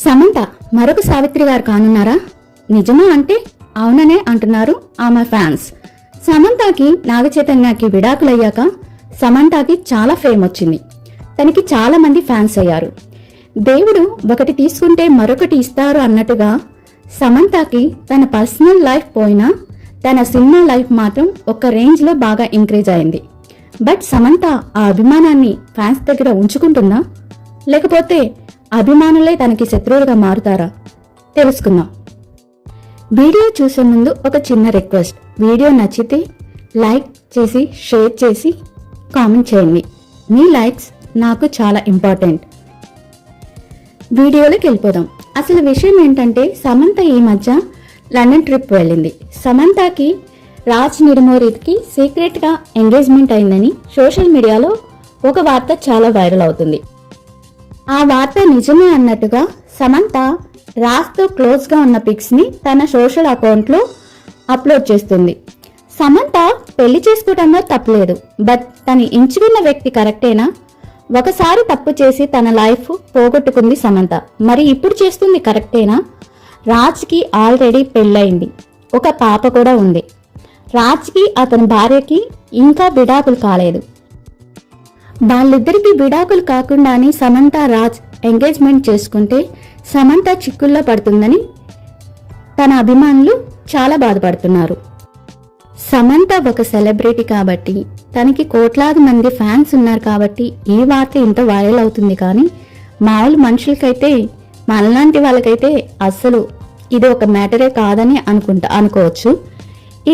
సమంత మరొక సావిత్రి గారు కానున్నారా? నిజమా అంటే అవుననే అంటున్నారు ఆమె ఫ్యాన్స్. సమంతకి నాగచైతన్యకి విడాకులయ్యాక సమంతకి చాలా ఫేమ్ వచ్చింది. తనకి చాలా మంది ఫ్యాన్స్ అయ్యారు. దేవుడు ఒకటి తీసుకుంటే మరొకటి ఇస్తారు అన్నట్టుగా సమంతకి తన పర్సనల్ లైఫ్ పోయినా తన సినిమా లైఫ్ మాత్రం ఒక రేంజ్ లో బాగా ఇంక్రీజ్ అయింది. బట్ సమంత ఆ అభిమానాన్ని ఫ్యాన్స్ దగ్గర ఉంచుకుంటుందా, లేకపోతే అభిమానులే తనకి శత్రువులుగా మారుతారా? తెలుసుకుందాం. వీడియో చూసే ముందు ఒక చిన్న రిక్వెస్ట్. వీడియో నచ్చితే లైక్ చేసి షేర్ చేసి కామెంట్ చేయండి. మీ లైక్స్ నాకు చాలా ఇంపార్టెంట్. వీడియోలోకి వెళ్ళిపోదాం. అసలు విషయం ఏంటంటే, సమంత ఈ మధ్య లండన్ ట్రిప్ వెళ్ళింది. సమంతకి రాజ్ నిడుమోరీకి సీక్రెట్ గా ఎంగేజ్మెంట్ అయిందని సోషల్ మీడియాలో ఒక వార్త చాలా వైరల్ అవుతుంది. ఆ వార్త నిజమే అన్నట్టుగా సమంత రాజ్తో క్లోజ్ గా ఉన్న పిక్స్ ని తన సోషల్ అకౌంట్ లో అప్లోడ్ చేస్తుంది. సమంత పెళ్లి చేసుకోవడంలో తప్పలేదు, బట్ తన ఎంచుకున్న వ్యక్తి కరెక్టేనా? ఒకసారి తప్పు చేసి తన లైఫ్ పోగొట్టుకుంది సమంత. మరి ఇప్పుడు చేస్తుంది కరెక్టేనా? రాజ్కి ఆల్రెడీ పెళ్ళయింది, ఒక పాప కూడా ఉంది. రాజ్కి అతని భార్యకి ఇంకా విడాకులు కాలేదు. వాళ్ళిద్దరికి విడాకులు కాకుండానే సమంత రాజ్ ఎంగేజ్మెంట్ చేసుకుంటే సమంత చిక్కుల్లో పడుతుందని తన అభిమానులు చాలా బాధపడుతున్నారు. సమంత ఒక సెలబ్రిటీ కాబట్టి, తనకి కోట్లాది మంది ఫ్యాన్స్ ఉన్నారు కాబట్టి ఈ వార్త ఇంత వైరల్ అవుతుంది. కానీ మామూలు మనుషులకైతే, మనలాంటి వాళ్ళకైతే అస్సలు ఇది ఒక మ్యాటరే కాదని అనుకోవచ్చు.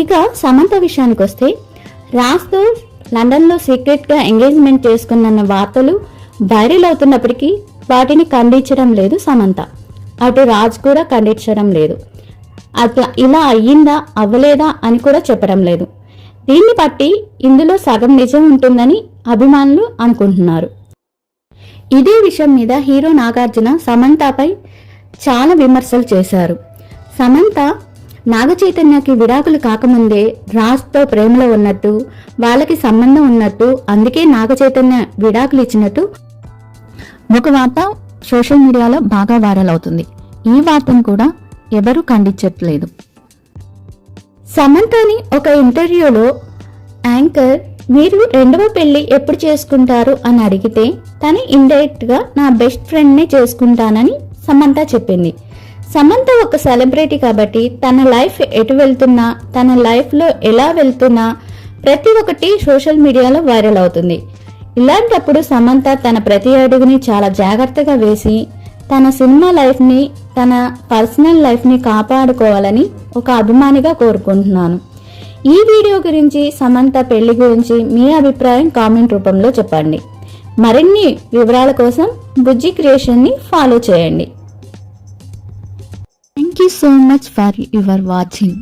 ఇక సమంత విషయానికి వస్తే, రాజ్తో లండన్లో సీక్రెట్గా ఎంగేజ్మెంట్ చేసుకున్న వార్తలు వైరల్ అవుతున్నప్పటికీ వాటిని ఖండించడం లేదు సమంత. అటు రాజ్ కూడా ఖండించడం లేదు. అట్లా ఇలా అయ్యిందా అవ్వలేదా అని కూడా చెప్పడం లేదు. దీన్ని బట్టి ఇందులో సగం నిజం ఉంటుందని అభిమానులు అనుకుంటున్నారు. ఇదే విషయం మీద హీరో నాగార్జున సమంతపై చాలా విమర్శలు చేశారు. సమంత నాగచైతన్యకి విడాకులు కాకముందే రాజ్తో ప్రేమలో ఉన్నట్టు, వాళ్ళకి సంబంధం ఉన్నట్టు, అందుకే నాగచైతన్య విడాకులు ఇచ్చినట్టు ఒక వార్త సోషల్ మీడియాలో బాగా వైరల్ అవుతుంది. ఈ వార్తను కూడా ఎవరూ ఖండించట్లేదు. సమంతని ఒక ఇంటర్వ్యూలో యాంకర్ మీరు రెండవ పెళ్లి ఎప్పుడు చేసుకుంటారు అని అడిగితే తను ఇండైరెక్ట్ గా నా బెస్ట్ ఫ్రెండ్ ని చేసుకుంటానని సమంత చెప్పింది. సమంత ఒక సెలబ్రిటీ కాబట్టి తన లైఫ్ ఎటు వెళ్తున్నా, తన లైఫ్ లో ఎలా వెళ్తున్నా ప్రతి ఒక్కటి సోషల్ మీడియాలో వైరల్ అవుతుంది. ఇలాంటప్పుడు సమంత తన ప్రతి అడుగుని చాలా జాగ్రత్తగా వేసి తన సినిమా లైఫ్ ని, తన పర్సనల్ లైఫ్ ని కాపాడుకోవాలని ఒక అభిమానిగా కోరుకుంటున్నాను. ఈ వీడియో గురించి, సమంత పెళ్లి గురించి మీ అభిప్రాయం కామెంట్ రూపంలో చెప్పండి. మరిన్ని వివరాల కోసం బుజ్జి క్రియేషన్ ని ఫాలో చేయండి. Thank you so much for your watching.